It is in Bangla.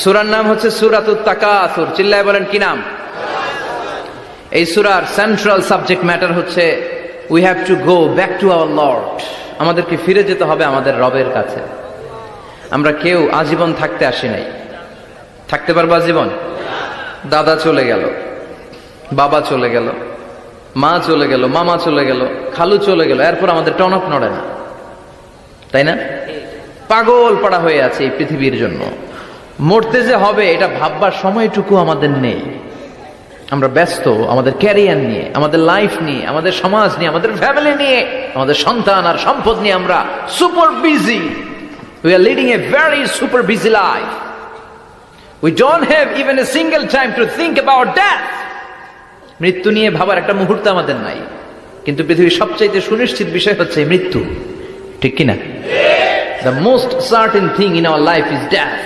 সূরার নাম হচ্ছে সূরাতুত তাকাসুর। চিল্লায় বলেন কি নাম? এই সূরার সেন্ট্রাল সাবজেক্ট ম্যাটার হচ্ছে we have to go back to our Lord. আমাদেরকে ফিরে যেতে হবে আমাদের রবের কাছে। আমরা কেউ আজীবন থাকতে আসি নাই। থাকতে পারবো আজীবন? দাদা চলে গেল, বাবা চলে গেল, মা চলে গেল, মামা চলে গেল, খালু চলে গেল, এরপর আমাদের টনক নড়ে না, তাই না? পাগল পাড়া হয়ে আছে এই পৃথিবীর জন্য। মরতে যে হবে এটা ভাববার সময়টুকু আমাদের নেই। আমরা ব্যস্ত আমাদের ক্যারিয়ার নিয়ে, আমাদের লাইফ নিয়ে, আমাদের সমাজ নিয়ে, আমাদের ফ্যামিলি নিয়ে, আমাদের সন্তান আর সম্পদ নিয়ে আমরা super busy. We are leading a very super busy life. We don't have even a single time to think about death. মৃত্যু নিয়ে ভাবার একটা মুহূর্ত আমাদের নাই। কিন্তু পৃথিবীর সবচাইতে সুনিশ্চিত বিষয় হচ্ছে মৃত্যু, ঠিক কিনা? The most certain thing in our life is death.